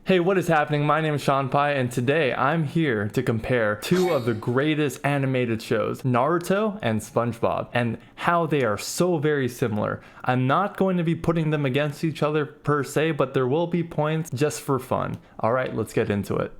Hey, what is happening? My name is Sean Pai, and today I'm here to compare two of the greatest animated shows, Naruto and SpongeBob, and how they are so very similar. I'm not going to be putting them against each other per se, but there will be points just for fun. Alright, let's get into it.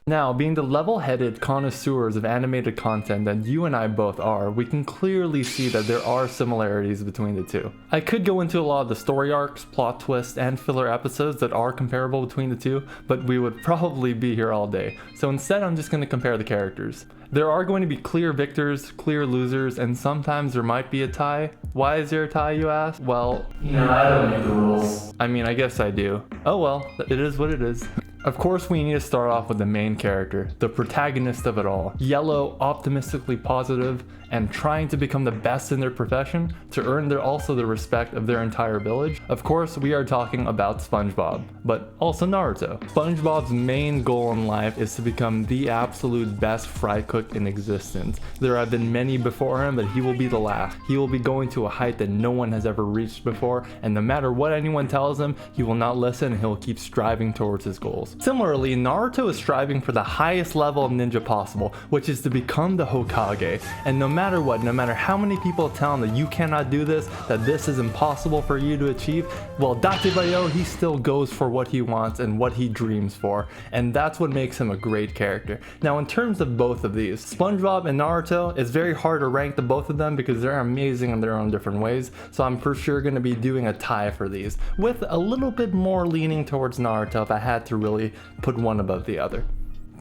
Now, being the level-headed connoisseurs of animated content that you and I both are, we can clearly see that there are similarities between the two. I could go into a lot of the story arcs, plot twists, and filler episodes that are comparable between the two, but we would probably be here all day. So instead, I'm just going to compare the characters. There are going to be clear victors, clear losers, and sometimes there might be a tie. Why is there a tie, you ask? Well, I don't make the rules. I mean, I guess I do. Oh well, it is what it is. Of course, we need to start off with the main character, the protagonist of it all. Yellow, optimistically positive, and trying to become the best in their profession to earn also the respect of their entire village. Of course, we are talking about SpongeBob, but also Naruto. SpongeBob's main goal in life is to become the absolute best fry cook in existence. There have been many before him, but he will be the last. He will be going to a height that no one has ever reached before, and no matter what anyone tells him, he will not listen and he'll keep striving towards his goals. Similarly, Naruto is striving for the highest level of ninja possible, which is to become the Hokage. And no matter what, no matter how many people tell him that you cannot do this, that this is impossible for you to achieve, well, Datebayo, he still goes for what he wants and what he dreams for. And that's what makes him a great character. Now, in terms of both of these, SpongeBob and Naruto, it's very hard to rank the both of them because they're amazing in their own different ways. So I'm for sure going to be doing a tie for these, with a little bit more leaning towards Naruto if I had to really put one above the other.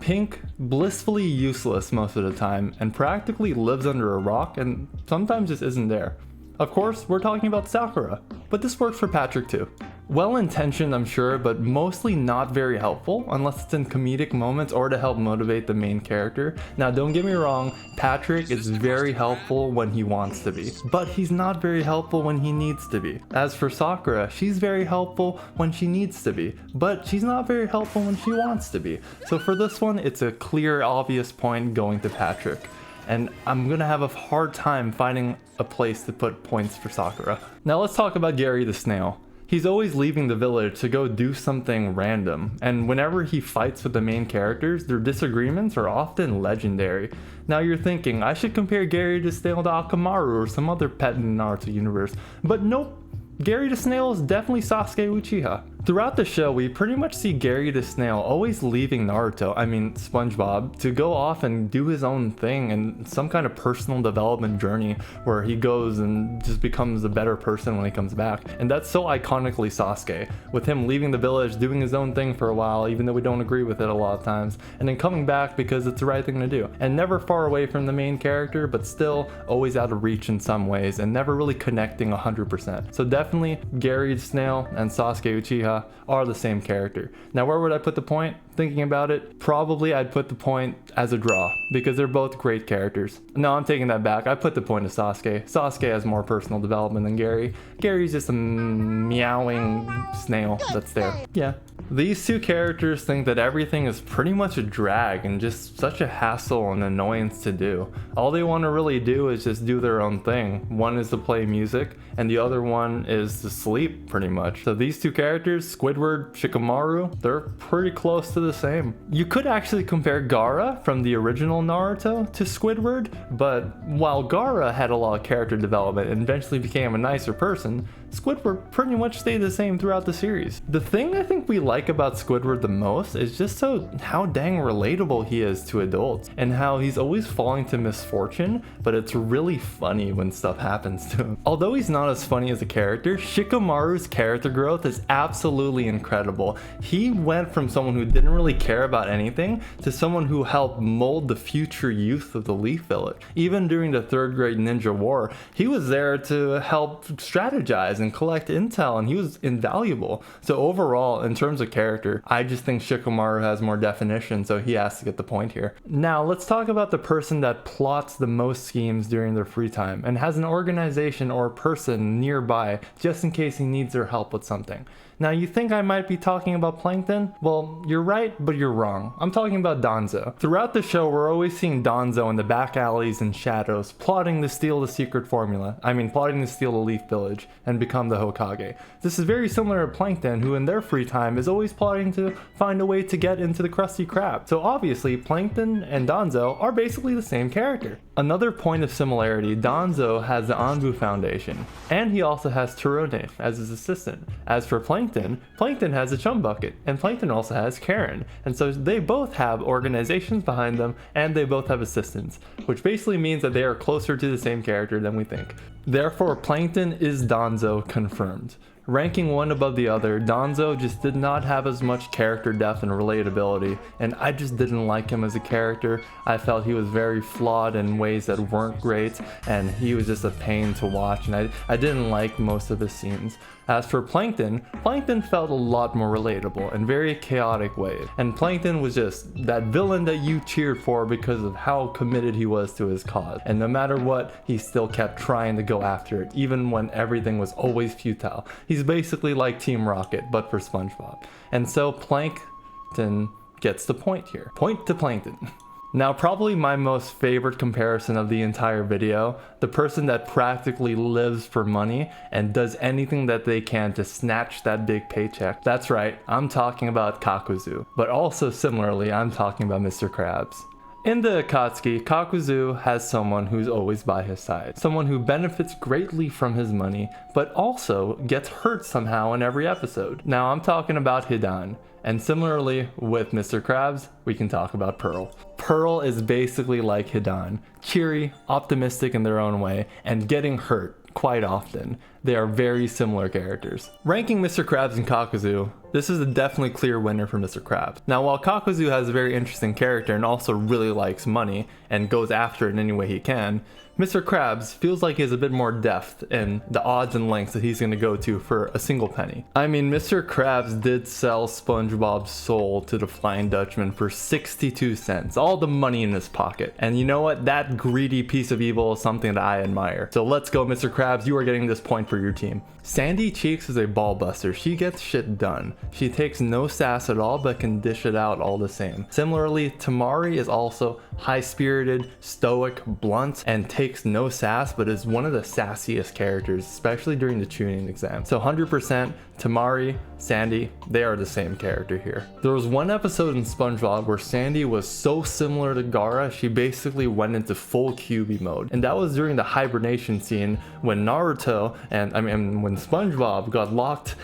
Pink, blissfully useless most of the time, and practically lives under a rock and sometimes just isn't there. Of course, we're talking about Sakura, but this works for Patrick too. Well-intentioned, I'm sure, but mostly not very helpful unless it's in comedic moments or to help motivate the main character. Now, don't get me wrong, Patrick is very helpful when he wants to be, but he's not very helpful when he needs to be. As for Sakura, she's very helpful when she needs to be, but she's not very helpful when she wants to be. So for this one, it's a clear, obvious point going to Patrick. And I'm gonna have a hard time finding a place to put points for Sakura. Now let's talk about Gary the Snail. He's always leaving the village to go do something random, and whenever he fights with the main characters, their disagreements are often legendary. Now you're thinking, I should compare Gary the Snail to Akamaru or some other pet in the Naruto universe, but nope. Gary the Snail is definitely Sasuke Uchiha. Throughout the show, we pretty much see Gary the Snail always leaving SpongeBob, to go off and do his own thing and some kind of personal development journey where he goes and just becomes a better person when he comes back. And that's so iconically Sasuke, with him leaving the village, doing his own thing for a while, even though we don't agree with it a lot of times, and then coming back because it's the right thing to do. And never far away from the main character, but still always out of reach in some ways, and never really connecting 100%. So definitely Gary the Snail and Sasuke Uchiha are the same character. Now, where would I put the point? Thinking about it, probably I'd put the point as a draw because they're both great characters. No, I'm taking that back. I put the point to Sasuke. Sasuke has more personal development than Gary. Gary's just a meowing snail that's there. Yeah. These two characters think that everything is pretty much a drag and just such a hassle and annoyance to do. All they want to really do is just do their own thing. One is to play music and the other one is to sleep pretty much. So these two characters, Squidward, Shikamaru, they're pretty close to the same. You could actually compare Gaara from the original Naruto to Squidward, but while Gaara had a lot of character development and eventually became a nicer person, Squidward pretty much stayed the same throughout the series. The thing I think we like about Squidward the most is just how dang relatable he is to adults, and how he's always falling to misfortune, but it's really funny when stuff happens to him. Although he's not as funny as a character, Shikamaru's character growth is absolutely incredible. He went from someone who didn't really care about anything to someone who helped mold the future youth of the Leaf Village. Even during the third grade ninja war, he was there to help strategize and collect intel, and he was invaluable. So overall, in terms of character, I just think Shikamaru has more definition, so he has to get the point here. Now let's talk about the person that plots the most schemes during their free time and has an organization or person nearby just in case he needs their help with something. Now you think I might be talking about Plankton? Well, you're right right, but you're wrong. I'm talking about Danzo. Throughout the show, we're always seeing Danzo in the back alleys and shadows, plotting to steal the secret formula. Plotting to steal the Leaf Village and become the Hokage. This is very similar to Plankton, who in their free time is always plotting to find a way to get into the Krusty Krab. So obviously, Plankton and Danzo are basically the same character. Another point of similarity, Danzo has the Anbu Foundation, and he also has Tsunade as his assistant. As for Plankton, Plankton has a chum bucket, and Plankton also has Karen, and so they both have organizations behind them, and they both have assistants, which basically means that they are closer to the same character than we think. Therefore, Plankton is Danzo confirmed. Ranking one above the other, Danzo just did not have as much character depth and relatability, and I just didn't like him as a character. I felt he was very flawed in ways that weren't great, and he was just a pain to watch, and I didn't like most of his scenes. As for Plankton, Plankton felt a lot more relatable in very chaotic ways, and Plankton was just that villain that you cheered for because of how committed he was to his cause, and no matter what, he still kept trying to go after it, even when everything was always futile. He's basically like Team Rocket, but for SpongeBob. And so Plankton gets the point here. Point to Plankton. Now, probably my most favorite comparison of the entire video, the person that practically lives for money and does anything that they can to snatch that big paycheck. That's right, I'm talking about Kakuzu. But also similarly, I'm talking about Mr. Krabs. In the Akatsuki, Kakuzu has someone who's always by his side. Someone who benefits greatly from his money, but also gets hurt somehow in every episode. Now, I'm talking about Hidan. And similarly with Mr. Krabs, we can talk about Pearl. Pearl is basically like Hidan, cheery, optimistic in their own way, and getting hurt quite often. They are very similar characters. Ranking Mr. Krabs and Kakuzu, this is a definitely clear winner for Mr. Krabs. Now, while Kakuzu has a very interesting character and also really likes money and goes after it in any way he can, Mr. Krabs feels like he has a bit more depth in the odds and lengths that he's going to go to for a single penny. Mr. Krabs did sell SpongeBob's soul to the Flying Dutchman for 62 cents, all the money in his pocket. And you know what? That greedy piece of evil is something that I admire. So let's go, Mr. Krabs, you are getting this point for your team. Sandy Cheeks is a ball buster. She gets shit done. She takes no sass at all, but can dish it out all the same. Similarly, Temari is also high-spirited, stoic, blunt, and takes no sass, but is one of the sassiest characters, especially during the tuning exam. So 100% Temari, Sandy, they are the same character here. There was one episode in SpongeBob where Sandy was so similar to Gaara, she basically went into full QB mode. And that was during the hibernation scene when Naruto when SpongeBob got locked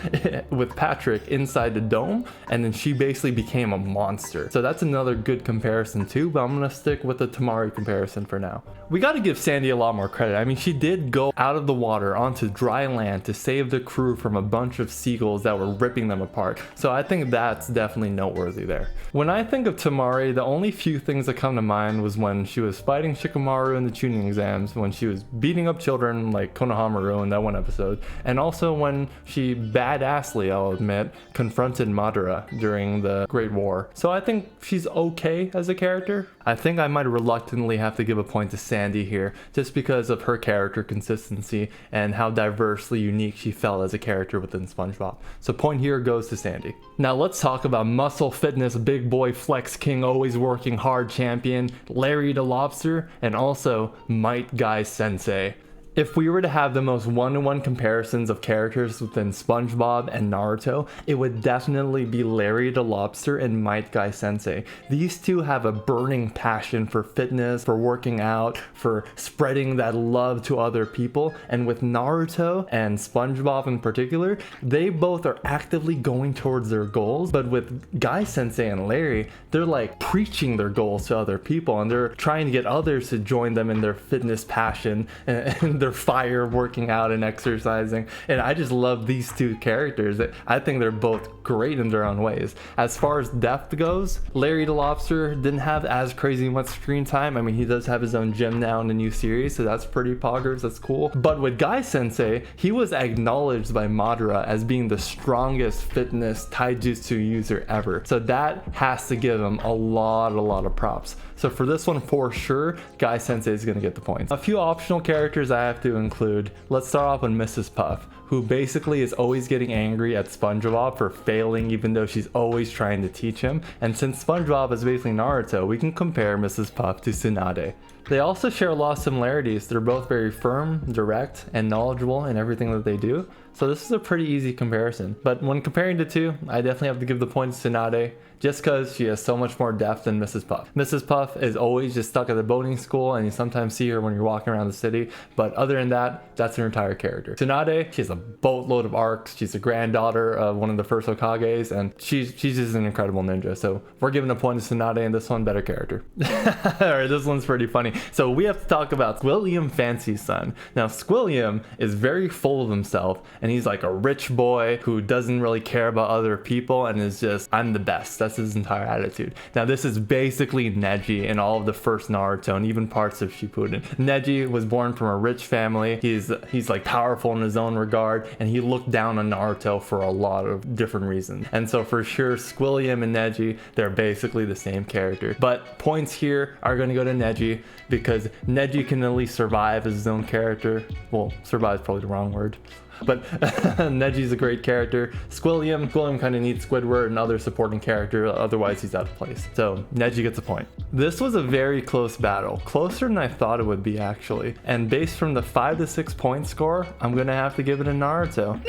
with Patrick inside the dome, and then she basically became a monster. So that's another good comparison too, but I'm gonna stick with the Temari comparison for now. We gotta give Sandy a lot more credit. She did go out of the water onto dry land to save the crew from a bunch of seagulls that were ripping them apart. So I think that's definitely noteworthy there. When I think of Temari, the only few things that come to mind was when she was fighting Shikamaru in the tuning exams, when she was beating up children like Konohamaru in that one episode, and also when she badassly, I'll admit, confronted Madara during the Great War. So I think she's okay as a character. I think I might reluctantly have to give a point to Sandy here, just because of her character consistency and how diversely unique she felt as a character within SpongeBob. So point here goes to Sandy. Now let's talk about muscle fitness, big boy flex king, always working hard champion, Larry the Lobster, and also Might Guy Sensei. If we were to have the most one-to-one comparisons of characters within SpongeBob and Naruto, it would definitely be Larry the Lobster and Might Guy Sensei. These two have a burning passion for fitness, for working out, for spreading that love to other people, and with Naruto and SpongeBob in particular, they both are actively going towards their goals, but with Guy Sensei and Larry, they're like preaching their goals to other people, and they're trying to get others to join them in their fitness passion and their fire working out and exercising. And I just love these two characters. I think they're both great in their own ways. As far as depth goes, Larry the Lobster didn't have as crazy much screen time. He does have his own gym now in the new series, so that's pretty poggers, that's cool. But with Guy Sensei, he was acknowledged by Madara as being the strongest fitness taijutsu user ever. So that has to give him a lot of props. So for this one, for sure, Guy Sensei is gonna get the points. A few optional characters I have to include. Let's start off with Mrs. Puff, who basically is always getting angry at SpongeBob for failing even though she's always trying to teach him. And since SpongeBob is basically Naruto, we can compare Mrs. Puff to Tsunade. They also share a lot of similarities. They're both very firm, direct, and knowledgeable in everything that they do. So this is a pretty easy comparison. But when comparing the two, I definitely have to give the points to Tsunade, just because she has so much more depth than Mrs. Puff. Mrs. Puff is always just stuck at the boating school, and you sometimes see her when you're walking around the city, but other than that, that's her entire character. Tsunade, she has a boatload of arcs. She's the granddaughter of one of the first Hokages, and she's just an incredible ninja. So we're giving a point to Tsunade, and this one, better character. Alright, this one's pretty funny. So we have to talk about Squilliam Fancy's son. Now, Squilliam is very full of himself, and he's like a rich boy who doesn't really care about other people and is just, I'm the best. That's his entire attitude. Now, this is basically Neji in all of the first Naruto and even parts of Shippuden. Neji was born from a rich family. He's like powerful in his own regard, and he looked down on Naruto for a lot of different reasons. And so for sure, Squilliam and Neji, they're basically the same character. But points here are going to go to Neji, because Neji can at least survive as his own character. Well, survive is probably the wrong word. But Neji's a great character. Squilliam kind of needs Squidward and other supporting character, otherwise he's out of place. So Neji gets a point. This was a very close battle, closer than I thought it would be actually. And based from the 5 to 6 point score, I'm gonna have to give it a Naruto.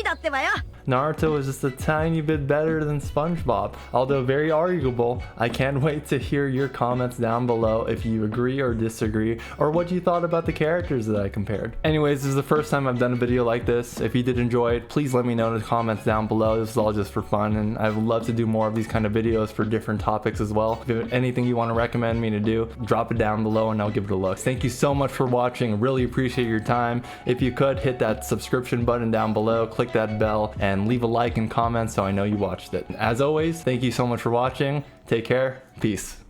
Naruto is just a tiny bit better than SpongeBob, although very arguable. I can't wait to hear your comments down below if you agree or disagree, or what you thought about the characters that I compared. Anyways, this is the first time I've done a video like this. If you did enjoy it, please let me know in the comments down below. This is all just for fun, and I would love to do more of these kind of videos for different topics as well. If you have anything you want to recommend me to do, drop it down below and I'll give it a look. Thank you so much for watching. Really appreciate your time. If you could, hit that subscription button down below, click that bell, and leave a like and comment so I know you watched it. As always, thank you so much for watching. Take care. Peace.